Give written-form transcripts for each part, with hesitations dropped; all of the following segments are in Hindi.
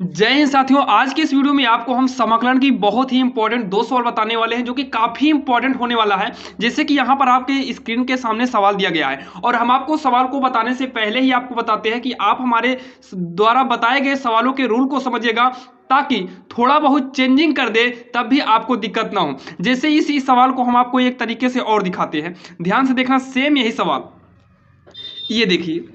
जय हिंद साथियों। आज के इस वीडियो में आपको हम समाकलन की बहुत ही इंपॉर्टेंट दो सवाल बताने वाले हैं जो कि काफी इंपॉर्टेंट होने वाला है। जैसे कि यहाँ पर आपके स्क्रीन के सामने सवाल दिया गया है और हम आपको सवाल को बताने से पहले ही आपको बताते हैं कि आप हमारे द्वारा बताए गए सवालों के रूल को समझिएगा ताकि थोड़ा बहुत चेंजिंग कर दे तब भी आपको दिक्कत ना हो। जैसे इस सवाल को हम आपको एक तरीके से और दिखाते हैं, ध्यान से देखना। सेम यही सवाल, ये देखिए,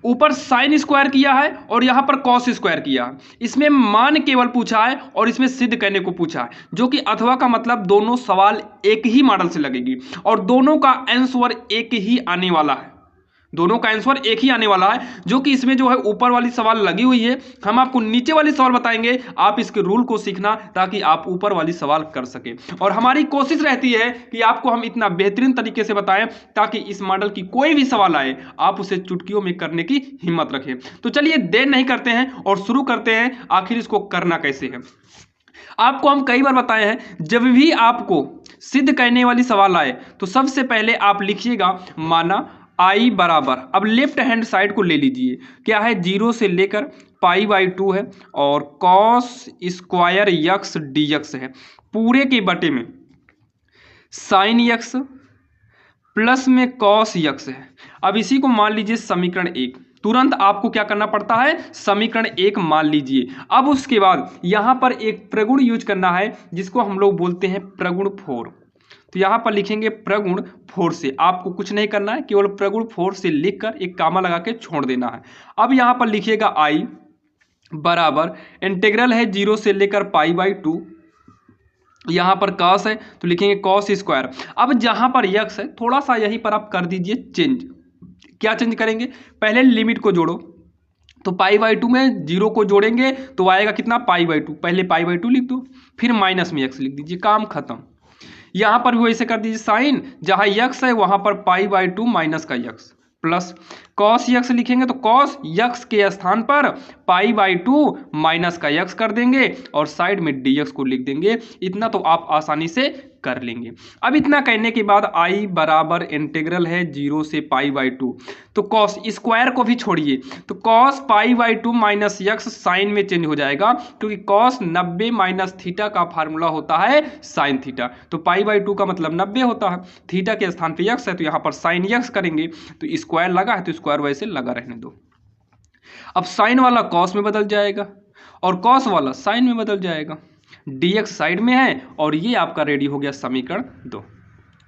ऊपर साइन स्क्वायर किया है और यहां पर कॉस स्क्वायर किया है। इसमें मान केवल पूछा है और इसमें सिद्ध करने को पूछा है, जो कि अथवा का मतलब दोनों सवाल एक ही मॉडल से लगेगी और दोनों का आंसर एक ही आने वाला है। दोनों का आंसर एक ही आने वाला है, जो कि इसमें जो है ऊपर वाली सवाल लगी हुई है। हम आपको नीचे वाली सवाल बताएंगे, आप इसके रूल को सीखना ताकि आप ऊपर वाली सवाल कर सके। और हमारी कोशिश रहती है कि आपको हम इतना बेहतरीन तरीके से बताएं ताकि इस मॉडल की कोई भी सवाल आए आप उसे चुटकियों में करने की हिम्मत रखें। तो चलिए देर नहीं करते हैं और शुरू करते हैं आखिर इसको करना कैसे है। आपको हम कई बार बताए हैं, जब भी आपको सिद्ध करने वाली सवाल आए तो सबसे पहले आप लिखिएगा माना आई बराबर, अब लेफ्ट हैंड साइड को ले लीजिए, क्या है 0 से लेकर पाई बाई 2 है और cos square x D x है, पूरे के बटे में साइन यक्स प्लस में कॉस यक्स है। अब इसी को मान लीजिए समीकरण 1। तुरंत आपको क्या करना पड़ता है, समीकरण 1 मान लीजिए। अब उसके बाद यहां पर एक प्रगुण यूज करना है जिसको हम लोग बोलते हैं प्रगुण 4। तो यहां पर लिखेंगे प्रगुण 4 से, आपको कुछ नहीं करना है, केवल प्रगुण 4 से लिखकर एक कामा लगा के छोड़ देना है। अब यहां पर लिखिएगा आई बराबर इंटीग्रल है 0 से लेकर पाई बाई 2, यहां पर कॉस है तो लिखेंगे कॉस स्क्वायर। अब जहां पर यक्स है थोड़ा सा यहीं पर आप कर दीजिए चेंज। क्या चेंज करेंगे, पहले लिमिट को जोड़ो, तो पाई बाई 2 में 0 को जोड़ेंगे तो आएगा कितना पाई बाई 2, पहले पाई बाई 2 लिख दो, फिर माइनस में यक्स लिख दीजिए, काम खत्म। यहां पर भी वैसे कर दीजिए, साइन जहां यक्स है वहां पर पाई बाई 2 माइनस का यक्स प्लस कॉस यक्स लिखेंगे तो कॉस यक्स के स्थान पर पाई बाई 2 माइनस का यक्स कर देंगे और साइड में डी एक्स को लिख देंगे। इतना तो आप आसानी से कर लेंगे। अब इतना करने के बाद आई बराबर इंटीग्रल है 0 से पाई बाई 2, तो कॉस स्क्वायर को भी छोड़िए, तो cos pi by 2 minus x sine में चेंज हो जाएगा, क्योंकि कॉस 90 माइनस थीटा का फार्मूला होता है साइन थीटा। तो पाई बाई 2 का मतलब 90 होता है, थीटा के स्थान पर यक्स है तो यहाँ पर साइन यक्स करेंगे, तो स्क्वायर लगा है तो स्क्वायर वैसे लगा रहने दो। अब साइन वाला कॉस में बदल जाएगा और कॉस वाला साइन में बदल जाएगा, dx साइड में है और ये आपका रेडी हो गया समीकरण 2।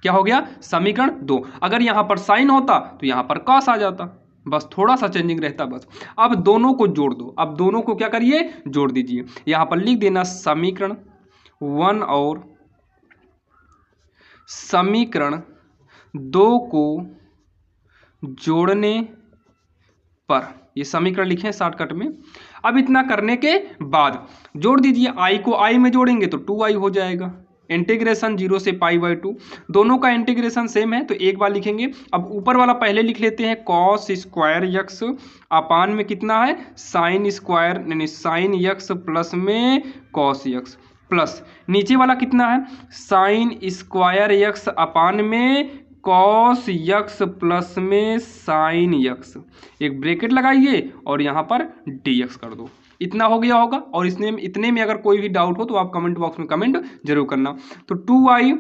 क्या हो गया, समीकरण 2। अगर यहां पर साइन होता तो यहां पर कॉस आ जाता, बस थोड़ा सा चेंजिंग रहता बस। अब दोनों को जोड़ दो, अब दोनों को क्या करिए, जोड़ दीजिए। यहां पर लिख देना समीकरण 1 और समीकरण 2 को जोड़ने पर, ये समीकरण लिखे हैं शॉर्टकट में। अब इतना करने के बाद जोड़ दीजिए, आई को आई में जोड़ेंगे तो 2i हो जाएगा, इंटीग्रेशन 0 से पाई बाई 2, दोनों का इंटीग्रेशन सेम है तो एक बार लिखेंगे। अब ऊपर वाला पहले लिख लेते हैं, कॉस स्क्वायर यक्स अपान में कितना है साइन स्क्वायर यानी साइन यक्स प्लस में कॉस यक्स, प्लस नीचे वाला कितना है साइन स्क्वायर यक्स अपान में कॉस यक्स प्लस में साइन यक्स, एक ब्रैकेट लगाइए और यहां पर डी एक्स कर दो। इतना हो गया होगा। और इतने में अगर कोई भी डाउट हो तो आप कमेंट बॉक्स में कमेंट जरूर करना। तो 2i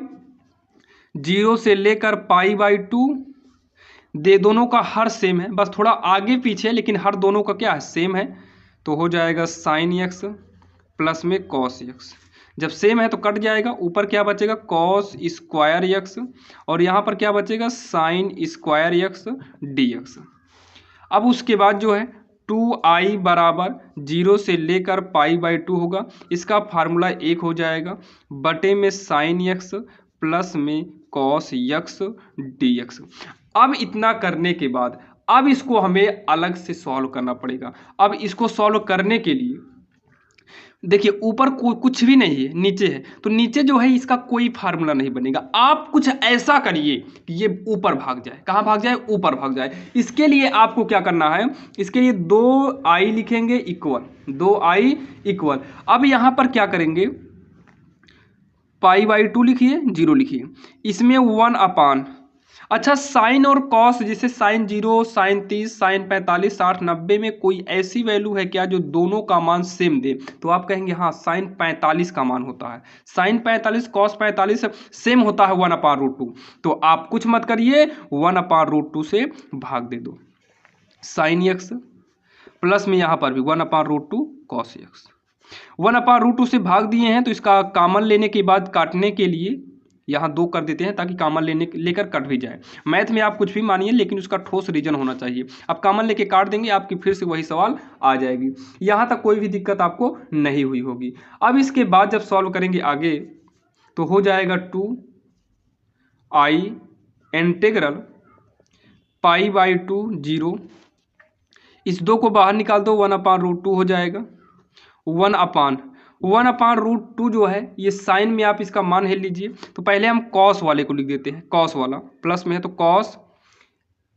0 से लेकर पाई बाई 2, दे दोनों का हर सेम है, बस थोड़ा आगे पीछे लेकिन हर दोनों का क्या है सेम है, तो हो जाएगा साइन यक्स प्लस में कॉस यक्स। जब सेम है तो कट जाएगा, ऊपर क्या बचेगा कॉस स्क्वायर यक्स और यहाँ पर क्या बचेगा sine square x D x. अब उसके बाद जो है 2i बराबर 0 से लेकर पाई बाई 2 होगा, इसका फार्मूला 1 हो जाएगा बटे में साइन यक्स प्लस में कॉस यक्स डी एक्स। अब इतना करने के बाद अब इसको हमें अलग से सॉल्व करना पड़ेगा। अब इसको सॉल्व करने के लिए देखिए ऊपर कुछ भी नहीं है, नीचे है, तो नीचे जो है इसका कोई फार्मूला नहीं बनेगा। आप कुछ ऐसा करिए कि ये ऊपर भाग जाए, कहाँ भाग जाए, ऊपर भाग जाए। इसके लिए आपको क्या करना है, इसके लिए 2i लिखेंगे इक्वल, 2i इक्वल। अब यहां पर क्या करेंगे, पाई बाई 2 लिखिए, 0 लिखिए, इसमें 1 अपान अच्छा, साइन और कॉस, जैसे साइन 0, साइन 30, साइन 45, 60, 90 में कोई ऐसी वैल्यू है क्या जो दोनों का मान सेम दे? तो आप कहेंगे हाँ, साइन 45 का मान होता है, साइन 45 कॉस 45 सेम होता है 1/√2। तो आप कुछ मत करिए, 1/√2 से भाग दे दो। साइन एक्स प्लस में यहाँ पर भी 1/√2 कॉस एक्स, 1/√2 से भाग दिए हैं, तो इसका कॉमन लेने के बाद काटने के लिए यहाँ 2 कर देते हैं ताकि कॉमन लेकर कट भी जाए। मैथ में आप कुछ भी मानिए, लेकिन उसका ठोस रीजन होना चाहिए। आप कॉमन लेके काट देंगे, आपकी फिर से वही सवाल आ जाएगी। यहाँ तक कोई भी दिक्कत आपको नहीं हुई होगी। अब इसके बाद जब सॉल्व करेंगे आगे, तो हो जाएगा 2i इंटीग्रल π/2 0, इस 2 को बाहर निकाल दो, 1/√2 हो जाएगा। 1/√2 जो है ये साइन में आप इसका मान ले लीजिए। तो पहले हम कॉस वाले को लिख देते हैं, कॉस वाला प्लस में है तो कॉस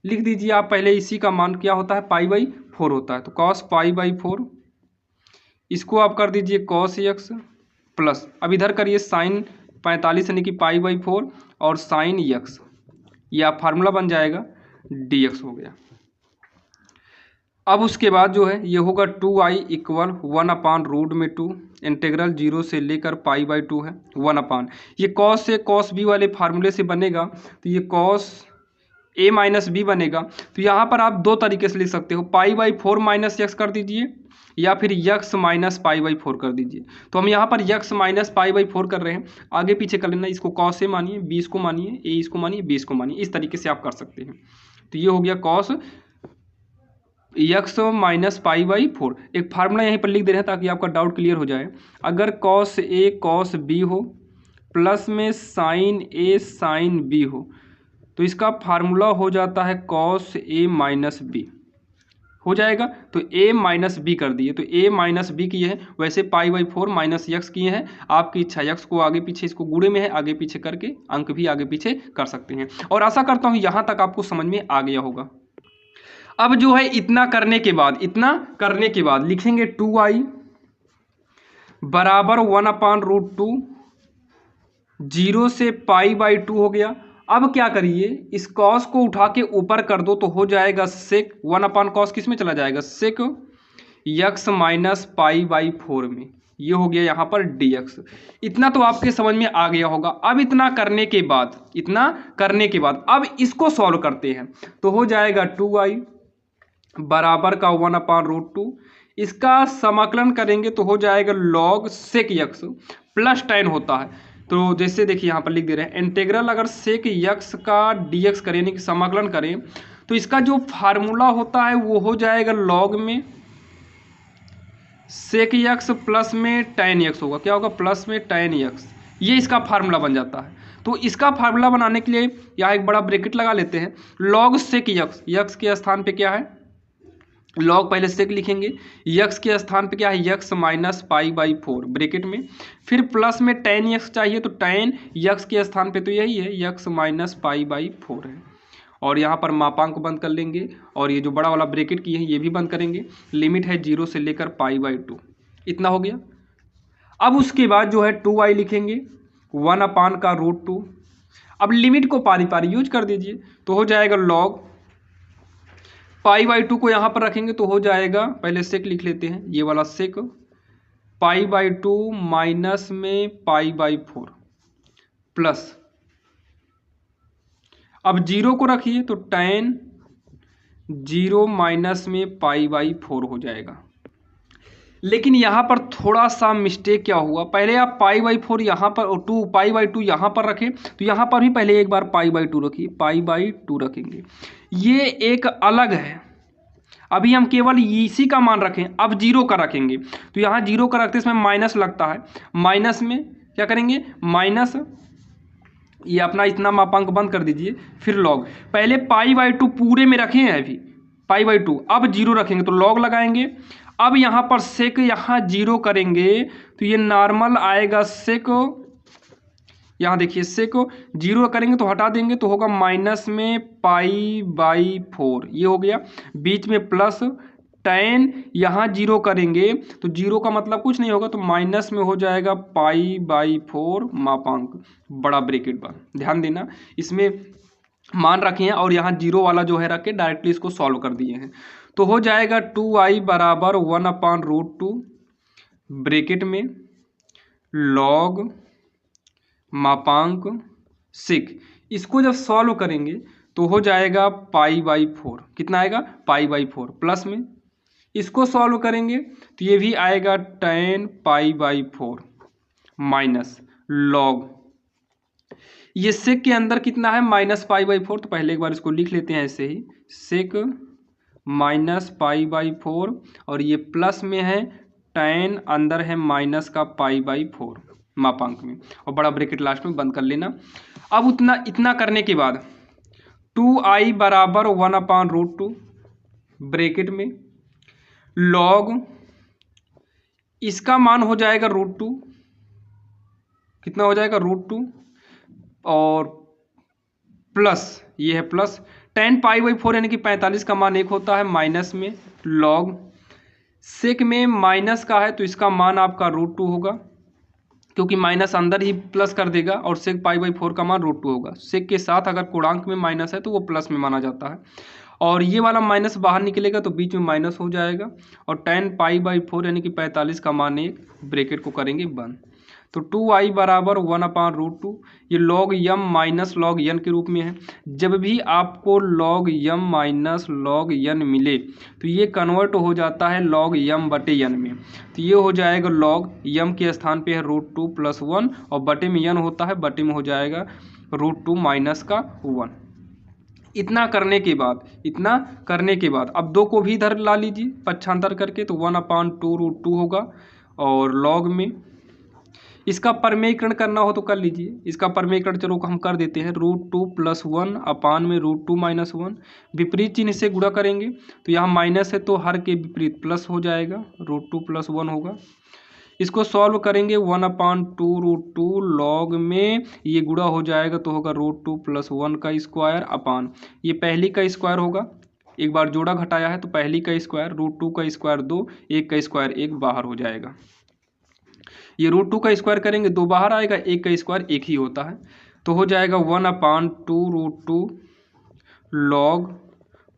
लिख दीजिए आप पहले। इसी का मान क्या होता है, π/4 होता है, तो कॉस π/4, इसको आप कर दीजिए कॉस एक्स प्लस, अब इधर करिए साइन 45 यानी कि π/4 और साइन एक्स, ये आप फार्मूला बन जाएगा, dx हो गया। अब उसके बाद जो है ये होगा 2i इक्वल 1/√2 इंटीग्रल 0 से लेकर π/2 है 1/, ये कॉस से कॉस बी वाले फार्मूले से बनेगा, तो ये कॉस a माइनस बी बनेगा। तो यहाँ पर आप 2 तरीके से लिख सकते हो, π/4 माइनस एक्स कर दीजिए या फिर x माइनस π/4 कर दीजिए। तो हम यहाँ पर x माइनस π/4 कर रहे हैं, आगे पीछे कर लेना, इसको कॉस a मानिए, b इसको मानिए, a इसको मानिए, b इसको मानिए, इस तरीके से आप कर सकते हैं। तो ये हो गया कॉस x माइनस π/4। एक फार्मूला यहीं पर लिख दे रहे हैं ताकि आपका डाउट क्लियर हो जाए। अगर कॉस a कॉस b हो प्लस में साइन a साइन b हो, तो इसका फार्मूला हो जाता है कॉस a माइनस b हो जाएगा। तो a माइनस बी कर दिए, तो a माइनस बी किए हैं, वैसे π/4 माइनस एक्स किए हैं, आपकी इच्छा, x को आगे पीछे, इसको गुणे में है, आगे पीछे करके अंक भी आगे पीछे कर सकते हैं। और आशा करता हूँ यहाँ तक आपको समझ में आ गया होगा। अब जो है इतना करने के बाद लिखेंगे 2i बराबर 1/√2, 0 से π/2 हो गया। अब क्या करिए, इस कॉस को उठा के ऊपर कर दो, तो हो जाएगा सेक 1/cos किस में चला जाएगा, सेक x माइनस π/4 में, ये हो गया यहाँ पर dx। इतना तो आपके समझ में आ गया होगा। अब इतना करने के बाद अब इसको सॉल्व करते हैं, तो हो जाएगा 2i बराबर का 1/√2, इसका समाकलन करेंगे तो हो जाएगा log सेक x प्लस tan होता है। तो जैसे देखिए यहाँ पर लिख दे रहे हैं, इंटीग्रल अगर सेक x का dx करें यानी कि समाकलन करें, तो इसका जो फार्मूला होता है वो हो जाएगा log में सेक x प्लस में tan x होगा, क्या होगा, प्लस में tan x, ये इसका फार्मूला बन जाता है। तो इसका फार्मूला बनाने के लिए यहाँ एक बड़ा ब्रैकेट लगा लेते हैं, log सेक x के स्थान पे क्या है, लॉग पहले सेक लिखेंगे, x के स्थान पे क्या है, x माइनस π/4 ब्रैकेट में, फिर प्लस में tan x चाहिए, तो tan x के स्थान पे तो यही है, x माइनस π/4 है। और यहाँ पर मापांक बंद कर लेंगे, और ये जो बड़ा वाला ब्रैकेट की है ये भी बंद करेंगे, लिमिट है 0 से लेकर π/2, इतना हो गया। अब उसके बाद जो है 2i लिखेंगे 1/√2, अब लिमिट को पारी पारी यूज कर दीजिए, तो हो जाएगा log π/2 को यहाँ पर रखेंगे, तो हो जाएगा, पहले सेक लिख लेते हैं, ये वाला सेक π/2 माइनस में π/4 प्लस, अब 0 को रखिए तो tan 0 माइनस में π/4 हो जाएगा। लेकिन यहाँ पर थोड़ा सा मिस्टेक क्या हुआ, पहले आप π/4 यहाँ पर और π/2 यहाँ पर रखें, तो यहाँ पर भी पहले एक बार π/2 रखिए, π/2 रखेंगे, ये एक अलग है। अभी हम केवल इसी का मान रखें, अब 0 का रखेंगे, तो यहाँ 0 का रखते इसमें माइनस लगता है, माइनस में क्या करेंगे, माइनस, ये अपना इतना मापांक बंद कर दीजिए, फिर लॉग, पहले π/2 पूरे में रखे हैं अभी π/2, अब 0 रखेंगे तो लॉग लगाएंगे। अब यहाँ पर सेक यहाँ 0 करेंगे तो ये नॉर्मल आएगा, सेक यहाँ देखिए सेक 0 करेंगे तो हटा देंगे तो होगा माइनस में π/4, ये हो गया, बीच में प्लस tan, यहाँ 0 करेंगे तो 0 का मतलब कुछ नहीं होगा, तो माइनस में हो जाएगा π/4 मापांक, बड़ा ब्रैकेट बन, ध्यान देना, इसमें मान रखे हैं और यहाँ जीरो वाला जो है रख के डायरेक्टली इसको सॉल्व कर दिए हैं। तो हो जाएगा 2i बराबर 1/√2 ब्रैकेट में लॉग मापांक सिक। इसको जब सॉल्व करेंगे तो हो जाएगा π/4। कितना आएगा? π/4 प्लस में इसको सॉल्व करेंगे तो ये भी आएगा tan π/4 माइनस लॉग, ये सेक के अंदर कितना है? -π/4। तो पहले एक बार इसको लिख लेते हैं ऐसे ही, सेक -π/4 और ये प्लस में है tan, अंदर है माइनस का π/4 मापांक में, और बड़ा ब्रैकेट लास्ट में बंद कर लेना। अब इतना करने के बाद 2i बराबर 1/√2 ब्रैकेट में लॉग, इसका मान हो जाएगा √2। कितना हो जाएगा? √2 और प्लस ये है प्लस tan π/4 यानी कि 45 का मान 1 होता है, माइनस में लॉग, सेक में माइनस का है तो इसका मान आपका √2 होगा, क्योंकि माइनस अंदर ही प्लस कर देगा, और सेक π/4 का मान √2 होगा। सेक के साथ अगर पूर्णांक में माइनस है तो वो प्लस में माना जाता है, और ये वाला माइनस बाहर निकलेगा तो बीच में माइनस हो जाएगा, और tan π/4 यानी कि 45 का मान 1, ब्रैकेट को करेंगे बंद। तो 2i बराबर 1/√2, ये लॉग यम माइनस लॉग यन के रूप में है। जब भी आपको लॉग यम माइनस लॉग यन मिले तो ये कन्वर्ट हो जाता है लॉग यम बटे यन में। तो ये हो जाएगा लॉग यम के स्थान पे है √2 + 1 और बटे में यन होता है, बटे में हो जाएगा √2 माइनस का 1। इतना करने के बाद अब 2 को भी इधर ला लीजिए पक्षांतर करके, तो 1/2√2 होगा, और लॉग में इसका परमेयीकरण करना हो तो कर लीजिए। इसका परमेयीकरण चलो हम कर देते हैं, √2 + 1 अपान में √2 - 1, विपरीत चिन्ह से गुणा करेंगे तो यहाँ माइनस है तो हर के विपरीत प्लस हो जाएगा, √2 + 1 होगा। इसको सॉल्व करेंगे 1/2√2 लॉग में ये गुणा हो जाएगा तो होगा √2 + 1 का स्क्वायर अपान, ये पहली का स्क्वायर होगा, एक बार जोड़ा घटाया है तो पहली का स्क्वायर, √2 का स्क्वायर 2, 1 का स्क्वायर 1 बाहर हो जाएगा। ये √2 का स्क्वायर करेंगे 2 बाहर आएगा, 1 का स्क्वायर 1 ही होता है, तो हो जाएगा 1/2√2 लॉग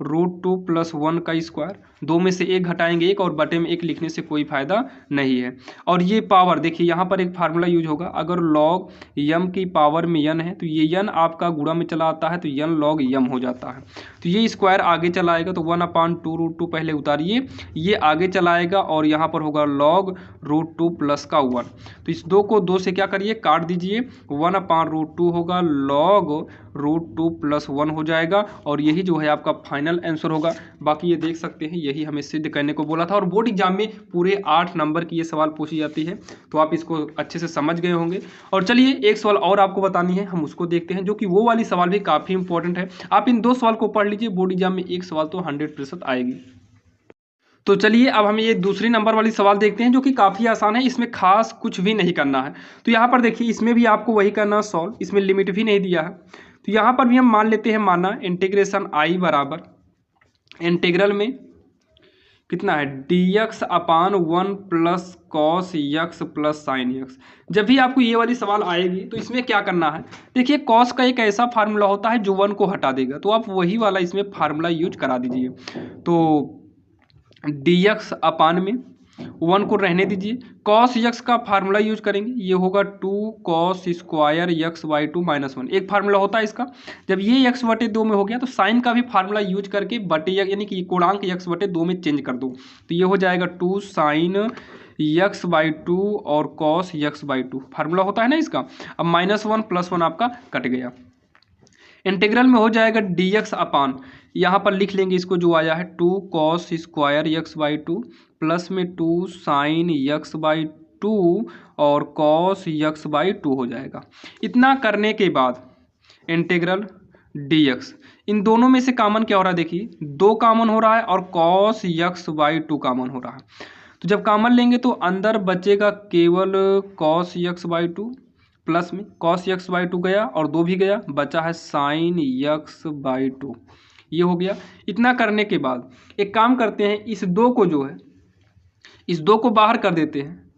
√2 + 1 का स्क्वायर। 2 में से 1 घटाएंगे 1, और बटे में 1 लिखने से कोई फायदा नहीं है। और ये पावर देखिए यहाँ पर एक फार्मूला यूज होगा, अगर लॉग यम की पावर में यन है तो ये यन आपका गुणा में चला आता है तो यन लॉग यम हो जाता है, तो ये स्क्वायर आगे चलाएगा तो 1/2√2 पहले उतारिए, ये आगे चलाएगा और यहाँ पर होगा लॉग √2 + का 1। तो इस 2 को 2 से क्या करिए काट दीजिए, 1/√2 होगा लॉग √2 + 1 हो जाएगा, और यही जो है आपका फाइनल आंसर होगा। बाकी ये देख सकते हैं यही हमें सिद्ध करने को बोला था, और बोर्ड एग्जाम में पूरे 8 नंबर की ये सवाल पूछी जाती है, तो आप इसको अच्छे से समझ गए होंगे। और चलिए एक सवाल और आपको बतानी है, हम उसको देखते हैं, जो कि वो वाली सवाल भी काफ़ी इंपॉर्टेंट है। आप इन 2 सवाल को पढ़ लीजिए, बोर्ड एग्जाम में एक सवाल तो 100% आएगी। तो चलिए अब हम ये दूसरी नंबर वाली सवाल देखते हैं, जो कि काफ़ी आसान है, इसमें खास कुछ भी नहीं करना है। तो यहाँ पर देखिए इसमें भी आपको वही करना सॉल्व, इसमें लिमिट भी नहीं दिया है, तो यहाँ पर भी हम मान लेते हैं, माना इंटीग्रेशन i बराबर इंटीग्रल में कितना है dx अपान 1 + cos x + sin x। जब भी आपको ये वाली सवाल आएगी तो इसमें क्या करना है, देखिए cos का एक ऐसा फार्मूला होता है जो 1 को हटा देगा, तो आप वही वाला इसमें फार्मूला यूज करा दीजिए। तो dx अपान में 1 को रहने दीजिए, cos x का फार्मूला यूज करेंगे, ये होगा 2 cos स्क्वायर x/2 - 1। एक फार्मूला होता है इसका, जब ये x/2 में हो गया तो साइन का भी फार्मूला यूज करके बटे यानी कि कोणांक x/2 में चेंज कर दो, तो ये हो जाएगा 2 sin x/2 और cos x/2 फार्मूला होता है ना इसका। अब -1 + 1 आपका कट गया, इंटीग्रल में हो जाएगा dx अपान, यहाँ पर लिख लेंगे इसको जो आया है 2 cos स्क्वायर x/2 प्लस में 2 sin x/2 और cos x/2 हो जाएगा। इतना करने के बाद इंटीग्रल dx, इन दोनों में से कॉमन क्या हो रहा है, देखिए 2 कॉमन हो रहा है और cos x/2 कॉमन हो रहा है, तो जब कॉमन लेंगे तो अंदर बचेगा केवल cos x/2, प्लस में cos x/2 गया और 2 भी गया, बचा है sin x/2, ये हो गया। इतना करने के बाद एक काम करते हैं, इस 2 को जो है इस 2 को बाहर कर देते हैं,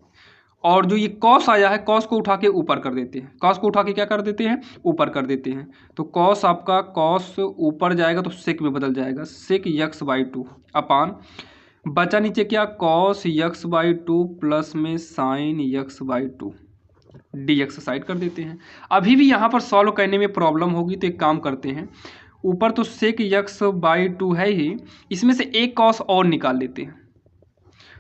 और जो ये कॉस आया है कॉस को उठा के ऊपर कर देते हैं, कॉस को उठा के क्या कर देते हैं, ऊपर कर देते हैं। तो कॉस आपका कॉस ऊपर जाएगा तो सेक में बदल जाएगा, सेक x/2 अपान बचा नीचे क्या कॉस x/2 प्लस में साइन x/2 dx साइड कर देते हैं। अभी भी यहाँ पर सॉल्व करने में प्रॉब्लम होगी तो एक काम करते हैं, ऊपर तो सेक x/2 है ही, इसमें से एक कॉस और निकाल लेते हैं।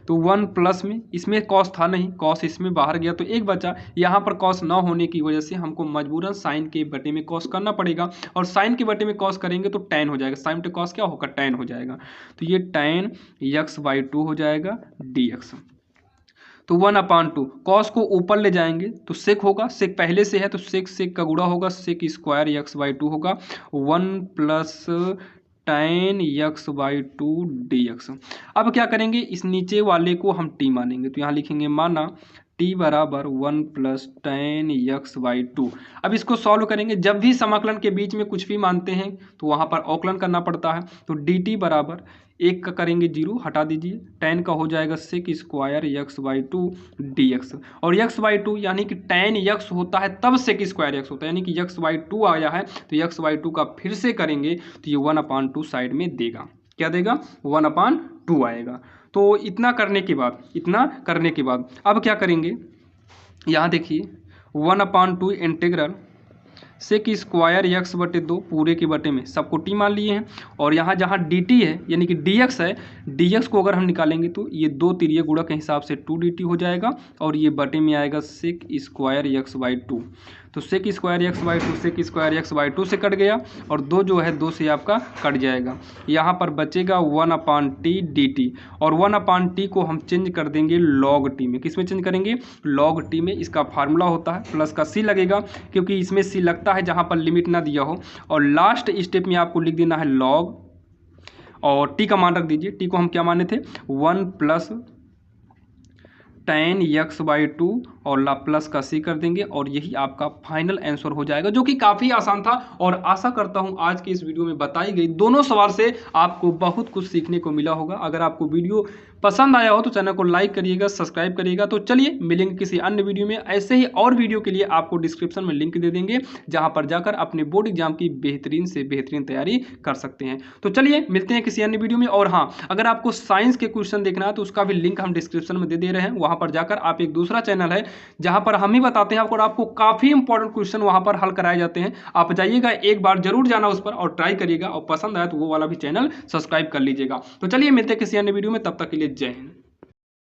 तो 1 प्लस में इसमें कॉस था नहीं, कॉस इसमें बाहर गया तो एक बचा। यहाँ पर कॉस ना होने की वजह से हमको मजबूरन साइन के बटे में कॉस करना पड़ेगा, और साइन के बटे में कॉस करेंगे तो टैन हो जाएगा, साइन बटे कॉस क्या होगा, टैन हो जाएगा। तो ये टैन x/2 हो जाएगा dx। तो 1/2 कॉस को ऊपर ले जाएंगे तो सेक होगा, सेक पहले से है तो सेक सेक का गुणा होगा, सेक स्क्वायर x/2 होगा 1 प्लस tan x/2 dx। अब क्या करेंगे, इस नीचे वाले को हम t मानेंगे, तो यहाँ लिखेंगे माना t बराबर 1 प्लस tan x/2। अब इसको सॉल्व करेंगे, जब भी समाकलन के बीच में कुछ भी मानते हैं तो वहाँ पर अवकलन करना पड़ता है। तो dt बराबर 1 का करेंगे 0, हटा दीजिए, tan का हो जाएगा सेक स्क्वायर x/2 dx। और x/2 यानी कि tan x होता है तब सेक स्क्वायर x होता है, यानी कि x/2 आया है तो x/2 का फिर से करेंगे तो ये 1/2 साइड में देगा, क्या देगा, 1/2 आएगा। तो इतना करने के बाद अब क्या करेंगे, यहाँ देखिए 1/2 इंटीग्रल सेक स्क्वायर x/2 पूरे के बटे में सबको t मान लिए हैं, और यहाँ जहाँ dt है यानी कि dx है, dx को अगर हम निकालेंगे तो ये 2 तिरिये गुणा के हिसाब से 2 dt हो जाएगा, और ये बटे में आएगा सेक स्क्वायर x/2। तो sec square x/2 sec square x/2 से कट गया, और 2 जो है 2 से आपका कट जाएगा, यहाँ पर बचेगा 1/t dt, और 1/t को हम चेंज कर देंगे log t में। किस में चेंज करेंगे, log t में। इसका फार्मूला होता है प्लस का c लगेगा, क्योंकि इसमें c लगता है जहाँ पर लिमिट ना दिया हो, और लास्ट स्टेप में आपको लिख देना है log, और t का मान रख दीजिए, t को हम क्या माने थे 1 प्लस tan x/2 और ला प्लस का c कर देंगे, और यही आपका फाइनल आंसर हो जाएगा, जो कि काफ़ी आसान था। और आशा करता हूं आज के इस वीडियो में बताई गई दोनों सवाल से आपको बहुत कुछ सीखने को मिला होगा। अगर आपको वीडियो पसंद आया हो तो चैनल को लाइक करिएगा, सब्सक्राइब करिएगा। तो चलिए मिलेंगे किसी अन्य वीडियो में। ऐसे ही और वीडियो के लिए आपको डिस्क्रिप्शन में लिंक दे देंगे, जहां पर जाकर अपने बोर्ड एग्जाम की बेहतरीन से बेहतरीन तैयारी कर सकते हैं। तो चलिए मिलते हैं किसी अन्य वीडियो में। और हाँ, अगर आपको साइंस के क्वेश्चन देखना है तो उसका भी लिंक हम डिस्क्रिप्शन में दे रहे हैं, वहां पर जाकर आप, एक दूसरा चैनल है जहां पर हम ही बताते हैं और आपको काफी इंपॉर्टेंट क्वेश्चन वहां पर हल कराए जाते हैं। आप जाइएगा, एक बार जरूर जाना उस पर और ट्राई करिएगा, और पसंद आया तो वो वाला भी चैनल सब्सक्राइब कर लीजिएगा। तो चलिए मिलते हैं किसी अन्य वीडियो में, तब तक के लिए जय हिंद।